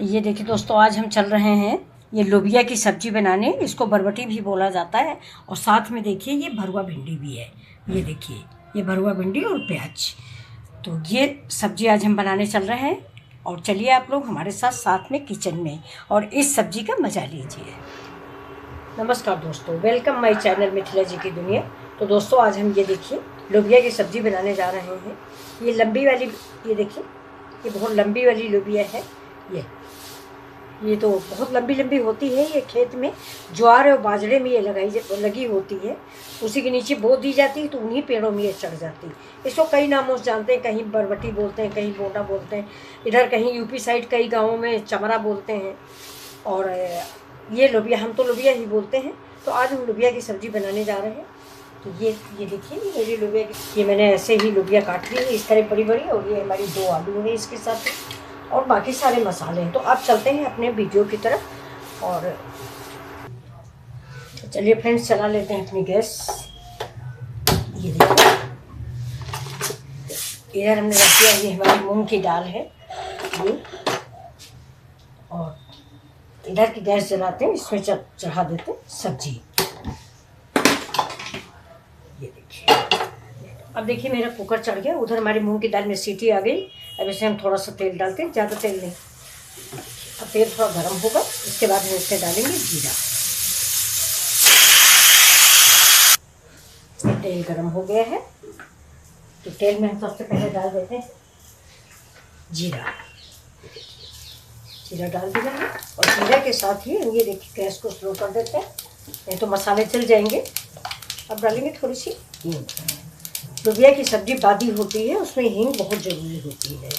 ये देखिए दोस्तों, आज हम चल रहे हैं ये लोबिया की सब्ज़ी बनाने। इसको बरबटी भी बोला जाता है। और साथ में देखिए ये भरुआ भिंडी भी है। ये देखिए ये भरुआ भिंडी और प्याज। तो ये सब्ज़ी आज हम बनाने चल रहे हैं। और चलिए आप लोग हमारे साथ साथ में किचन में और इस सब्ज़ी का मज़ा लीजिए। नमस्कार दोस्तों, वेलकम माय चैनल मिथिला जी की दुनिया। तो दोस्तों आज हम ये देखिए लोबिया की सब्ज़ी बनाने जा रहे हैं। ये लंबी वाली, ये देखिए ये बहुत लंबी वाली लोबिया है। ये तो बहुत लंबी लंबी होती है। ये खेत में ज्वार और बाजरे में ये लगी होती है। उसी के नीचे बो दी जाती है तो उन्हीं पेड़ों में ये चढ़ जाती है। इसको कई नामों से जानते हैं, कहीं बरबटी बोलते हैं, कहीं बोंडा बोलते हैं, इधर कहीं यूपी साइड कई गाँवों में चमरा बोलते हैं। और ये लोबिया, हम तो लोबिया ही बोलते हैं। तो आज हम लोबिया की सब्ज़ी बनाने जा रहे हैं। तो ये देखिए मेरी लोबिया की, ये मैंने ऐसे ही लोबिया काट ली है इस तरह बड़ी बड़ी। और ये हमारी 2 आलू है इसके साथ और बाकी सारे मसाले हैं। तो आप चलते हैं अपने वीडियो की तरफ। और तो चलिए फ्रेंड्स, चला लेते हैं अपनी गैस। ये देखिए इधर हमने रख दिया, ये हमारी मूंग की दाल है ये। और इधर की गैस जलाते हैं, इसमें चढ़ा देते हैं सब्जी। ये देखिए, अब देखिए मेरा कुकर चढ़ गया। उधर हमारी मूंग की दाल में सीटी आ गई। अब इसमें हम थोड़ा सा तेल डालते हैं, ज़्यादा तेल नहीं। अब तेल थोड़ा गर्म होगा, इसके बाद हम इसमें डालेंगे जीरा। तेल गर्म हो गया है तो तेल में हम सबसे पहले डाल देते हैं जीरा। जीरा डाल दिया है और जीरा के साथ ही ये देखिए गैस को स्लो कर देते हैं, नहीं तो मसाले जल जाएंगे। अब डालेंगे थोड़ी सी हींग। लोबिया की सब्ज़ी बादी होती है, उसमें हींग बहुत ज़रूरी होती है।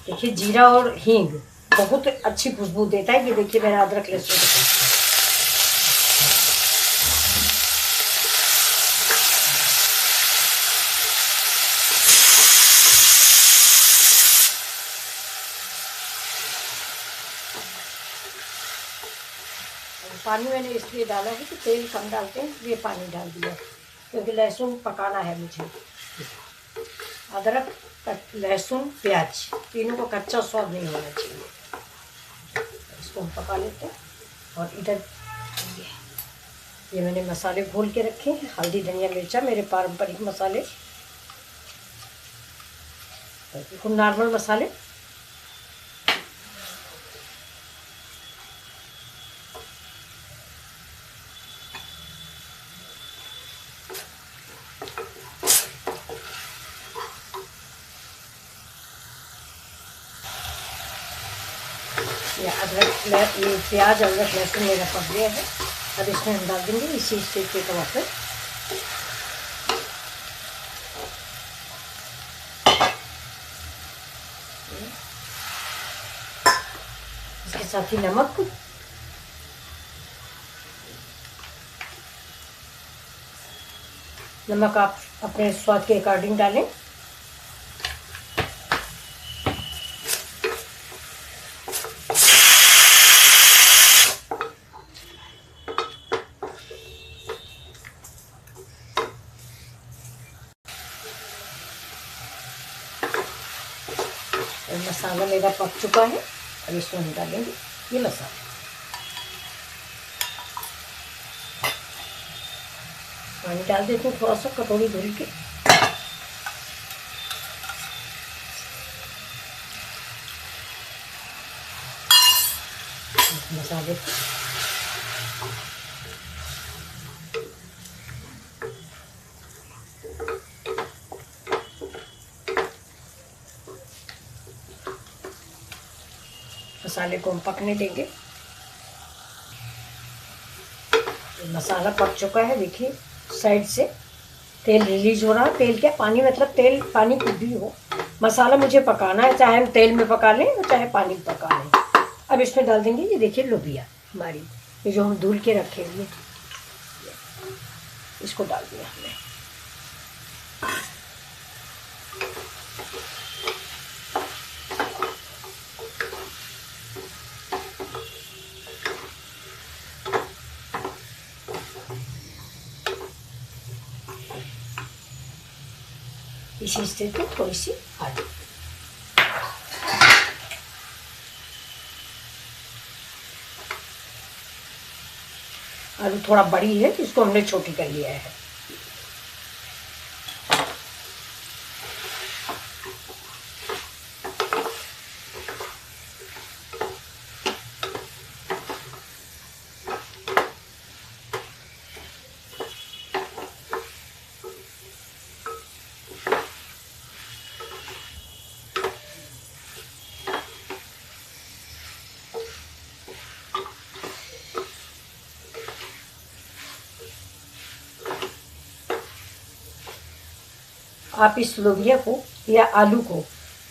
देखिए जीरा और हींग बहुत अच्छी खुशबू देता है। ये देखिए मेरा अदरक लहसुन, पानी मैंने इसलिए डाला है कि तेल कम डालते हैं, इसलिए पानी डाल दिया क्योंकि लहसुन पकाना है मुझे। अदरक, लहसुन, प्याज तीनों को कच्चा स्वाद नहीं होना चाहिए। इसको हम पका लेते हैं। और इधर ये मैंने मसाले घोल के रखे हैं, हल्दी, धनिया, मिर्चा, मेरे पारंपरिक मसाले, बिल्कुल नॉर्मल मसाले। या अदरक, ये प्याज, अदरक, लहसुन मेरा पक गया है। अब इसमें हम डाल देंगे इसी स्टेज पे टमाटर। इसके साथ ही नमक, नमक आप अपने स्वाद के अकॉर्डिंग डालें। मसाला मेरा पक चुका है। अब इसमें हम डालेंगे ये मसाला। पानी डाल देते हैं थोड़ा सा, कटोरी धुल के। मसाले मसाले को हम पकने देंगे। मसाला पक चुका है, देखिए साइड से तेल रिलीज हो रहा है। तेल क्या, पानी, मतलब तेल पानी कुछ भी हो, मसाला मुझे पकाना है, चाहे हम तेल में पका लें और चाहे पानी में पका लें। अब इसमें डाल देंगे ये देखिए लोबिया हमारी, ये जो हम धुल के रखे हुए, इसको डाल दिया हमने। इसी स्टेज पे थोड़ी सी आलू। आलू थोड़ा बड़ी है, इसको हमने छोटी कर लिया है। आप इस लोबिया को या आलू को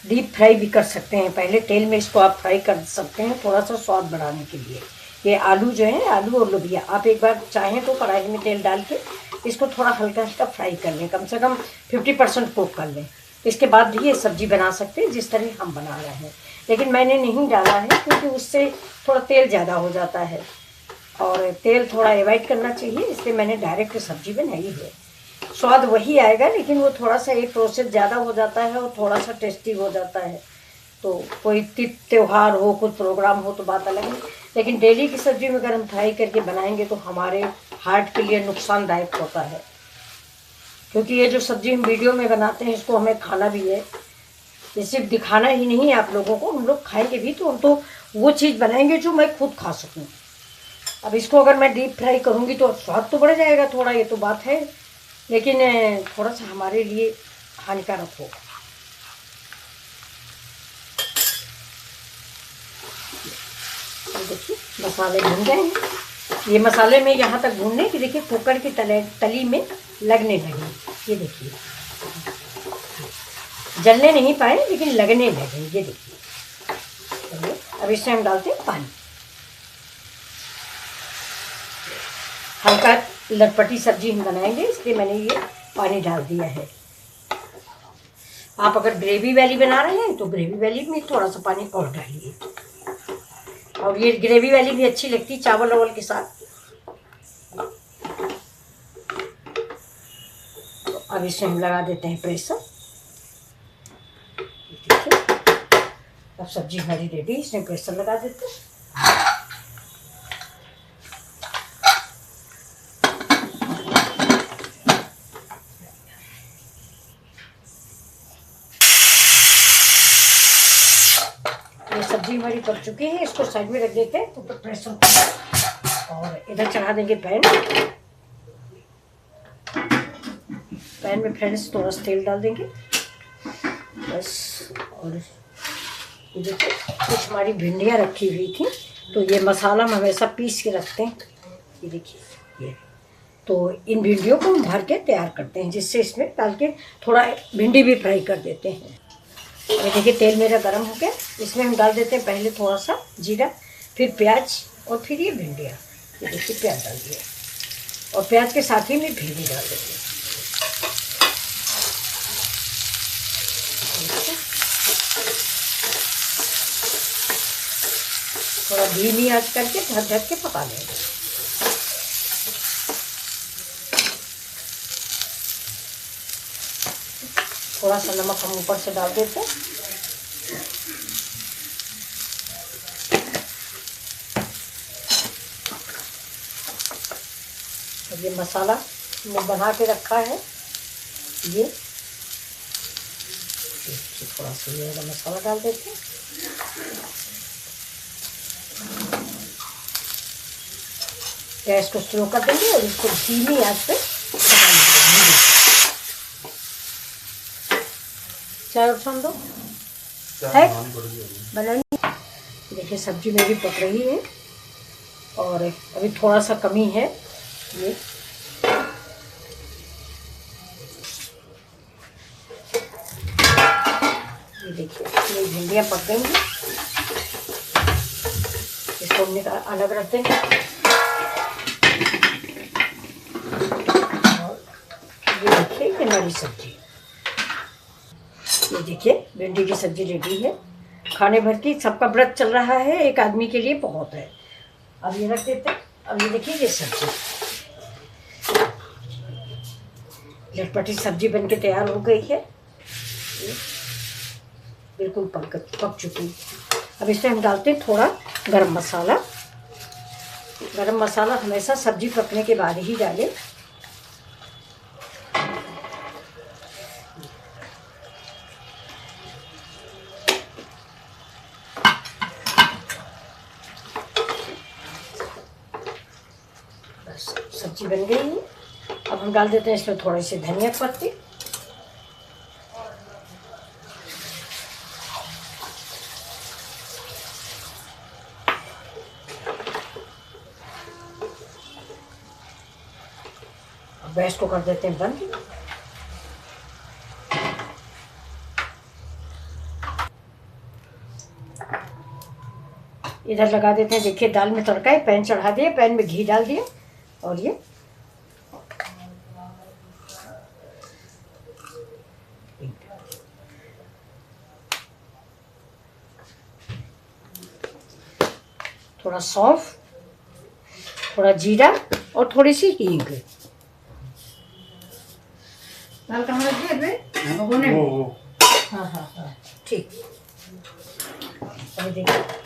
डीप फ्राई भी कर सकते हैं। पहले तेल में इसको आप फ्राई कर सकते हैं थोड़ा सा स्वाद बढ़ाने के लिए। ये आलू जो है, आलू और लोबिया आप एक बार चाहें तो कढ़ाई में तेल डाल के इसको थोड़ा हल्का हल्का फ्राई कर लें, कम से कम 50% कुक कर लें। इसके बाद भी ये सब्ज़ी बना सकते हैं जिस तरह हम बना रहे हैं, लेकिन मैंने नहीं डाला है क्योंकि उससे थोड़ा तेल ज़्यादा हो जाता है और तेल थोड़ा अवॉइड करना चाहिए, इसलिए मैंने डायरेक्ट सब्ज़ी बनाई है। स्वाद वही आएगा, लेकिन वो थोड़ा सा एक प्रोसेस ज़्यादा हो जाता है और थोड़ा सा टेस्टी हो जाता है। तो कोई त्यौहार हो, कुछ प्रोग्राम हो तो बात अलग है, लेकिन डेली की सब्ज़ी में अगर हम फ्राई करके बनाएंगे तो हमारे हार्ट के लिए नुकसानदायक होता है। क्योंकि ये जो सब्ज़ी हम वीडियो में बनाते हैं इसको हमें खाना भी है, ये सिर्फ दिखाना ही नहीं है आप लोगों को, हम लोग खाएंगे भी। तो हम तो वो चीज़ बनाएंगे जो मैं खुद खा सकूँ। अब इसको अगर मैं डीप फ्राई करूँगी तो स्वाद तो बढ़ जाएगा थोड़ा, ये तो बात है, लेकिन थोड़ा सा हमारे लिए हानिकारक होगा। देखिए मसाले भून गए हैं। ये मसाले में यहाँ तक भूनने कि देखिए कुकर की तली में लगने लगे। ये देखिए जलने नहीं पाए लेकिन लगने लगे। ये देखिए, अब इसमें हम डालते हैं पानी। हल्का लटपटी सब्जी हम बनाएंगे इसलिए मैंने ये पानी डाल दिया है। आप अगर ग्रेवी वाली बना रहे हैं तो ग्रेवी वाली में थोड़ा सा पानी और डालिए, और ये ग्रेवी वाली भी अच्छी लगती है चावल वावल के साथ। तो अब इसे हम लगा देते हैं प्रेशर। देखिए अब सब्जी हमारी रेडी, इसमें प्रेशर लगा देते हैं। सब्जी हमारी पक चुकी है, इसको साइड में रख देते हैं तो प्रेशर और इधर चढ़ा देंगे पैन। पैन में फ्रेंड्स थोड़ा सा तेल डाल देंगे बस। और ये देखिए कुछ हमारी भिंडियाँ रखी हुई थी, तो ये मसाला हम हमेशा पीस के रखते हैं। ये देखिए ये, तो इन भिंडियों को हम भर के तैयार करते हैं, जिससे इसमें डाल के थोड़ा भिंडी भी फ्राई कर देते हैं। ये देखिए तेल मेरा गरम हो गया, इसमें हम डाल देते हैं पहले थोड़ा सा जीरा, फिर प्याज और फिर ये भिंडियाँ। ये देखिए प्याज डाल दिया और प्याज के साथ ही मैं भिंडी डाल देती हूँ। थोड़ा धीमी आंच करके ढक ढक के पका लेंगे। थोड़ा सा नमक हम ऊपर से डाल देते हैं। और ये मसाला मैं बना के रखा है, ये थोड़ा सा ये वाला मसाला डाल देते हैं। गैस को स्लो कर देंगे और इसको धीमी आंच पे चाय उठान दो है बनानी। देखिए सब्जी मेरी पक रही है और अभी थोड़ा सा कमी है। ये देखिए ये भिंडियाँ पक गई हैं, इसको हमने अलग रखते हैं। और ये देखिए कि हमारी सब्जी, ये देखिए भिंडी की सब्जी रेडी है। खाने भर की, सबका व्रत चल रहा है, एक आदमी के लिए बहुत है। अब ये रख देते हैं। अब ये देखिए ये सब्जी, झटपटी सब्जी बनके तैयार हो गई है। बिल्कुल पक चुकी। अब इसमें हम डालते हैं थोड़ा गरम मसाला। गरम मसाला हमेशा सब्जी पकने के बाद ही डालें। बस सब्जी बन गई है। अब हम डाल देते हैं इसमें थोड़े से धनिया पत्ती, गैस को कर देते हैं बंद। इधर लगा देते हैं, देखिए दाल में तड़का है, पैन चढ़ा दिए, पैन में घी डाल दिए और ये थोड़ा सौंफ, थोड़ा जीरा और थोड़ी सी हींग। दाल कहाँ रखी है अभी? भगोने में। हाँ हाँ हाँ ठीक। अभी देखिए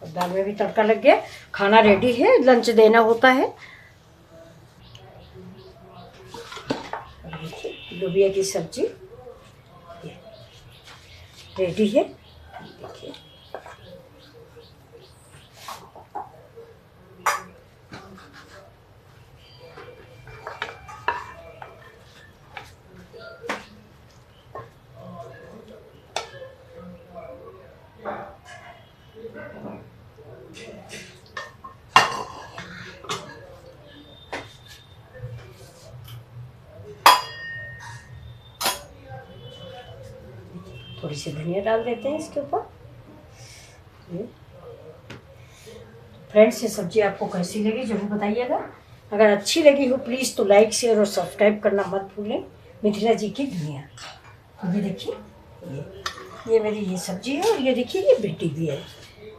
दाल में भी तड़का लग गया। खाना रेडी है, लंच देना होता है। लोबिया की सब्जी रेडी है। देखिए थोड़ी सी धनिया डाल देते हैं इसके ऊपर। फ्रेंड्स, ये सब्जी आपको कैसी लगी जरूर बताइएगा। अगर अच्छी लगी हो प्लीज़ तो लाइक शेयर और सब्सक्राइब करना मत भूलें। मिथिला जी की दुनिया। तो ये देखिए, ये मेरी ये सब्जी है और ये देखिए ये भिंडी भी है।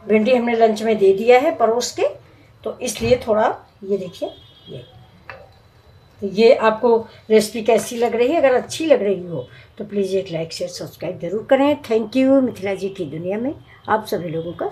भिंडी हमने लंच में दे दिया है परोस के, तो इसलिए थोड़ा ये देखिए ये। तो ये आपको रेसिपी कैसी लग रही है? अगर अच्छी लग रही हो तो प्लीज़ एक लाइक शेयर सब्सक्राइब जरूर करें। Thank you. मिथिला जी की दुनिया में आप सभी लोगों का